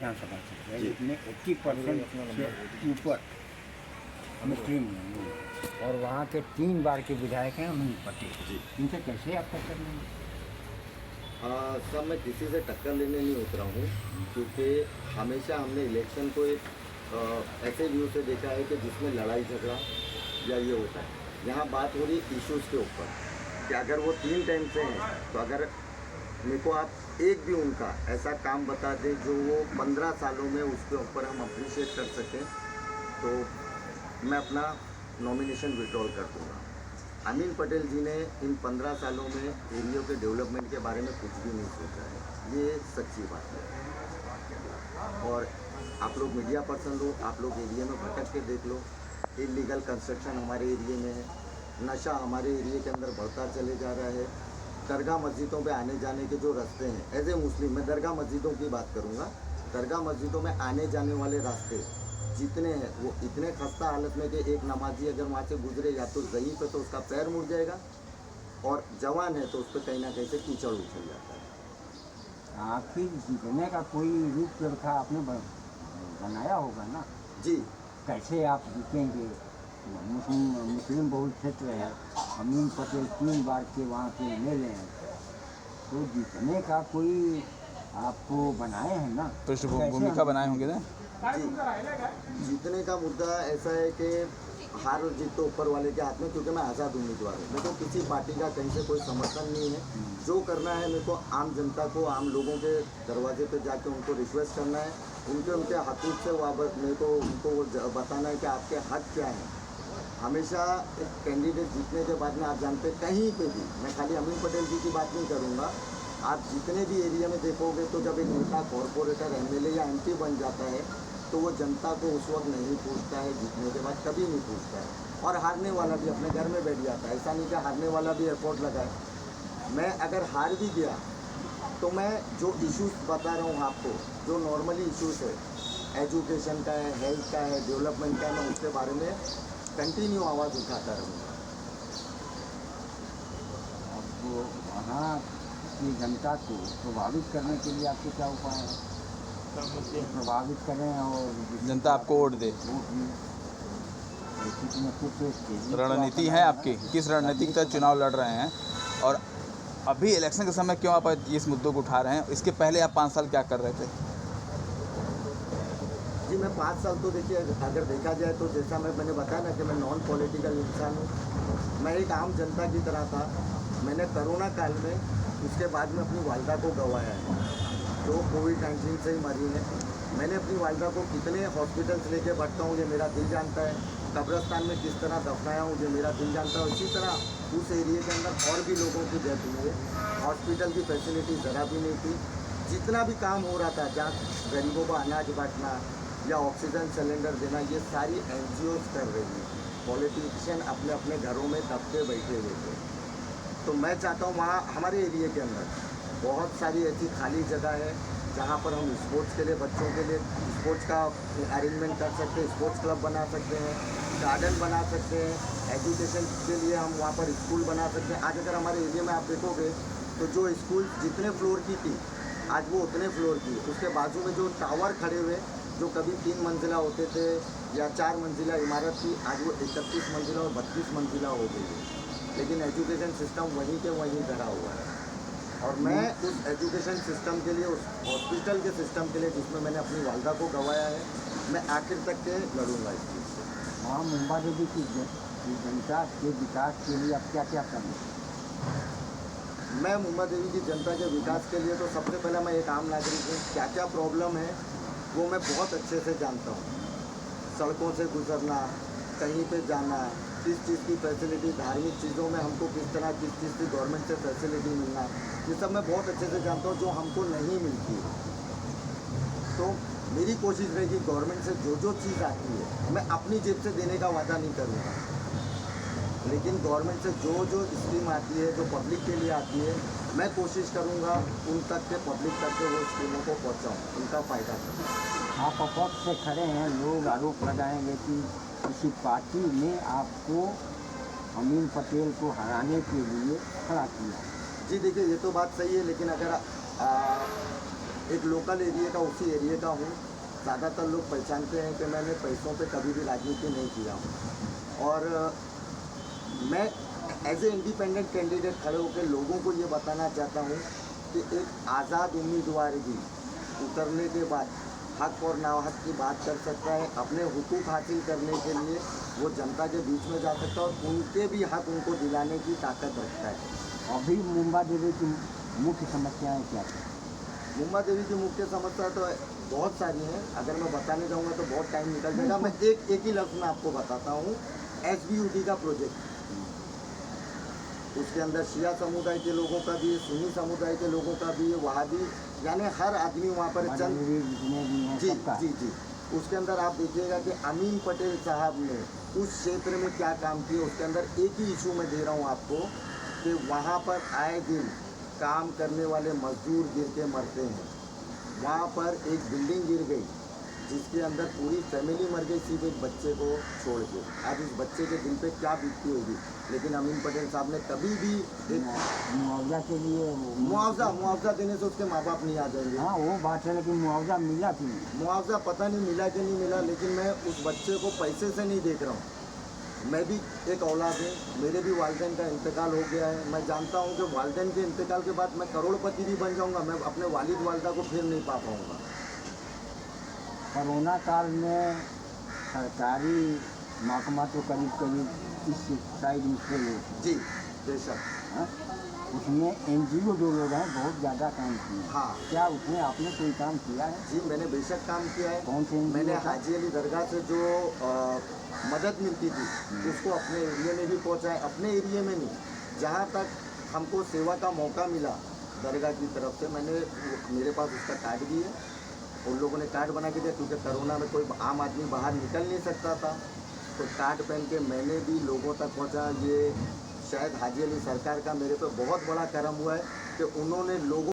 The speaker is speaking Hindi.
विधानसभा क्षेत्र है, इसमें 80% से ऊपर मुस्लिम लोग, और वहाँ के 3 बार के विधायक हैं अमीन पटेल जी, इनसे कैसे आप टक्कर लेंगे? सर, मैं किसी से टक्कर लेने नहीं उतरा हूँ, क्योंकि हमेशा हमने इलेक्शन को एक ऐसे व्यू से देखा है कि जिसमें लड़ाई झगड़ा या ये होता है। यहाँ बात हो रही है इश्यूज़ के ऊपर कि अगर वो 3 टाइम से हैं, तो अगर मेरे को आप एक भी उनका ऐसा काम बता दें जो वो 15 सालों में उसके ऊपर हम अप्रिशिएट कर सकें, तो मैं अपना नॉमिनेशन विड्रॉल कर दूँगा। अमीन पटेल जी ने इन 15 सालों में एरिया के डेवलपमेंट के बारे में कुछ भी नहीं सोचा है, ये सच्ची बात है। और आप लोग मीडिया पर्सन हो, आप लोग एरिया में भटक के देख लो, इलीगल कंस्ट्रक्शन हमारे एरिया में है, नशा हमारे एरिया के अंदर बढ़ता चले जा रहा है, दरगाह मस्जिदों पे आने जाने के जो रास्ते हैं, एज ए मुस्लिम मैं दरगाह मस्जिदों की बात करूँगा, दरगाह मस्जिदों में आने जाने वाले रास्ते जितने हैं वो इतने खस्ता हालत में कि एक नमाजी अगर वहाँ से गुजरे या तो ज़ईफ़ है तो उसका पैर मुड़ जाएगा, और जवान है तो उस पर कहीं ना कहीं से कीचड़ उछल जाता है। आखिर जीतने का कोई रूप रेखा आपने बनाया होगा ना जी, कैसे आप जीतेंगे? मुस्लिम बहुल क्षेत्र है, अमीन पटेल 3 बार के वहाँ के MLA हैं, तो जीतने का कोई आपको बनाए हैं ना, भूमिका बनाए होंगे ना जी। जीतने का मुद्दा ऐसा है कि हार और जीत तो ऊपर वाले के हाथ में, क्योंकि मैं आज़ाद उम्मीदवार हूँ, मेरे को किसी पार्टी का कहीं से कोई समर्थन नहीं है। जो करना है मेरे को आम जनता को, आम लोगों के दरवाजे पे जाके उनको रिक्वेस्ट करना है, उनके हकूक़ से वापस मेरे को उनको बताना है कि आपके हक क्या हैं। हमेशा एक कैंडिडेट जीतने के बाद में आप जानते हैं कहीं पे भी, मैं खाली अमीन पटेल जी की बात नहीं करूँगा, आप जितने भी एरिया में देखोगे तो जब एक नेता कॉरपोरेटर MLA या MP बन जाता है तो वो जनता को उस वक्त नहीं पूछता है, जीतने के बाद कभी नहीं पूछता है, और हारने वाला भी अपने घर में बैठ जाता है। ऐसा नहीं कि हारने वाला भी एफर्ट लगाए। मैं अगर हार भी गया तो मैं जो इश्यूज़ बता रहा हूँ आपको, जो नॉर्मली इश्यूज़ है, एजुकेशन का है, हेल्थ का है, डेवलपमेंट का है, मैं उसके बारे में कंटिन्यू आवाज़ उठाता रहूँगा। अब वहाँ की जनता को प्रभावित करने के लिए आपके क्या उपाय हैं? प्रभावित करें और जनता आपको वोट दे, रणनीति है आपकी, किस रणनीति के तहत चुनाव लड़ रहे हैं, और अभी इलेक्शन के समय क्यों आप इस मुद्दों को उठा रहे हैं? इसके पहले आप 5 साल क्या कर रहे थे? जी, मैं 5 साल तो देखिए, अगर देखा जाए तो जैसा मैंने बताया ना कि मैं नॉन पॉलिटिकल इंसान हूँ, मैं एक आम जनता की तरह था। मैंने कोरोना काल में उसके बाद में अपनी वालिदा को गंवाया है, जो कोविड-19 से ही मरी है। मैंने अपनी वालिदा को कितने हॉस्पिटल्स लेके बढ़ता हूँ ये मेरा दिल जानता है, कब्रिस्तान में किस तरह दफनाया हूँ ये मेरा दिल जानता है। इसी तरह उस एरिया के अंदर और भी लोगों की डेथ हुई है, हॉस्पिटल की फैसिलिटी ज़रा भी नहीं थी। जितना भी काम हो रहा था, जहाँ गरीबों को अनाज बांटना या ऑक्सीजन सिलेंडर देना, ये सारी NGOs कर रही है, पॉलिटिशियन अपने अपने घरों में दब के बैठे हुए थे। तो मैं चाहता हूँ वहाँ हमारे एरिया के अंदर बहुत सारी ऐसी खाली जगह है जहाँ पर हम स्पोर्ट्स के लिए, बच्चों के लिए स्पोर्ट्स का अरेंजमेंट कर सकते हैं, स्पोर्ट्स क्लब बना सकते हैं, गार्डन बना सकते हैं, एजुकेशन के लिए हम वहाँ पर स्कूल बना सकते हैं। आज अगर हमारे एरिया में आप देखोगे तो जो स्कूल जितने फ्लोर की थी आज वो उतने फ्लोर की, उसके बाजू में जो टावर खड़े हुए जो कभी 3 मंजिला होते थे या 4 मंजिला इमारत थी, आज वो 31 मंजिला और 32 मंजिला हो गई है। लेकिन एजुकेशन सिस्टम वहीं के वहीं धरा हुआ है, और मैं उस एजुकेशन सिस्टम के लिए, उस हॉस्पिटल के सिस्टम के लिए जिसमें मैंने अपनी वालिदा को गंवाया है, मैं आखिर तक के लड़ूंगा इस चीज़ से। वहाँ मुंबा देवी की जनता के विकास के लिए आप क्या क्या करें? मैं मुंबा देवी की जनता के विकास के लिए तो सबसे पहले मैं एक आम नागरिक हूँ, क्या क्या प्रॉब्लम है वो मैं बहुत अच्छे से जानता हूँ। सड़कों से गुजरना, कहीं पे जाना, किस चीज़ की फैसिलिटी, धार्मिक चीज़ों में हमको किस तरह किस चीज़ की गवर्नमेंट से फैसिलिटी मिलना, ये सब मैं बहुत अच्छे से जानता हूँ, जो हमको नहीं मिलती। तो मेरी कोशिश रहेगी गवर्नमेंट से जो चीज़ आती है मैं अपनी जेब से देने का वादा नहीं करूँगा, लेकिन गवर्नमेंट से जो स्कीम आती है, जो पब्लिक के लिए आती है, मैं कोशिश करूँगा उन तक के पब्लिक तक के वो स्कीमों को पहुँचाऊँ, उनका फ़ायदा करूँ। आप अपक्ष से खड़े हैं, लोग आरोप लगाएंगे कि किसी पार्टी ने आपको अमीन पटेल को हराने के लिए खड़ा किया। जी देखिए, ये तो बात सही है, लेकिन अगर एक लोकल एरिया का, उसी एरिया का हूँ। ज़्यादातर लोग पहचानते हैं कि मैंने पैसों पे कभी भी राजनीति नहीं किया हूँ। और मैं एज ए इंडिपेंडेंट कैंडिडेट खड़े होकर लोगों को ये बताना चाहता हूँ कि एक आज़ाद उम्मीदवार भी उतरने के बाद हक और नाहक की बात कर सकता है। अपने हुकूक हासिल करने के लिए वो जनता के बीच में जा सकता है और उनके भी हक उनको दिलाने की ताकत रखता है। अभी मुंबा देवी की मुख्य समस्याएं क्या हैं? मुंबा देवी की मुख्य समस्या तो बहुत सारी हैं। अगर मैं बताने जाऊँगा तो बहुत टाइम निकल जाएगा। मैं एक ही लफ्ज़ में आपको बताता हूँ। SBUD का प्रोजेक्ट, उसके अंदर शिया समुदाय के लोगों का भी है, सुन्नी समुदाय के लोगों का भी है, वहाँ भी, यानी हर आदमी वहाँ पर चंद, जितने भी हैं जी सबका। जी जी। उसके अंदर आप देखिएगा कि अमीन पटेल साहब ने उस क्षेत्र में क्या काम किया। उसके अंदर एक ही इशू मैं दे रहा हूँ आपको कि वहाँ पर आए दिन काम करने वाले मजदूर गिर के मरते हैं। वहाँ पर एक बिल्डिंग गिर गई जिसके अंदर पूरी फैमिली मर गई, सिर्फ एक बच्चे को छोड़ के। आज उस बच्चे के दिल पे क्या बीतती होगी। लेकिन अमीन पटेल साहब ने कभी भी एक मुआवजा के लिए मुआवजा देने से उसके माँ बाप नहीं आ जाएंगे। हाँ वो बात है, लेकिन मुआवजा मिला कि नहीं? मुआवजा पता नहीं मिला कि नहीं मिला, लेकिन मैं उस बच्चे को पैसे से नहीं देख रहा हूँ। मैं भी एक औलाद हूँ, मेरे भी वालिदैन का इंतकाल हो गया है। मैं जानता हूँ कि वालिदैन के इंतकाल के बाद मैं करोड़पति भी बन जाऊँगा, मैं अपने वालिद वालिदा को फिर नहीं पा पाऊँगा। कोरोना काल में सरकारी महकमा तो करीब इस साइड में से लोग, जी बेशक। हाँ? उसमें NGO जो लोग हैं बहुत ज़्यादा काम किए हैं। हाँ क्या उसमें आपने कोई काम किया है? जी, मैंने बेशक काम किया है। कौन से NGO मैंने का? हाजी अली दरगाह से जो मदद मिलती थी उसको अपने एरिया में भी पहुंचाए। अपने एरिया में नहीं, जहां तक हमको सेवा का मौका मिला दरगाह की तरफ से, मेरे पास उसका कार्ड भी है। उन लोगों ने कार्ड बना के दिया क्योंकि कोरोना में कोई आम आदमी बाहर निकल नहीं सकता था, तो कार्ड पहन के मैंने भी लोगों तक पहुँचा। ये शायद हाजी अली सरकार का मेरे पे बहुत बड़ा करम हुआ है कि उन्होंने लोगों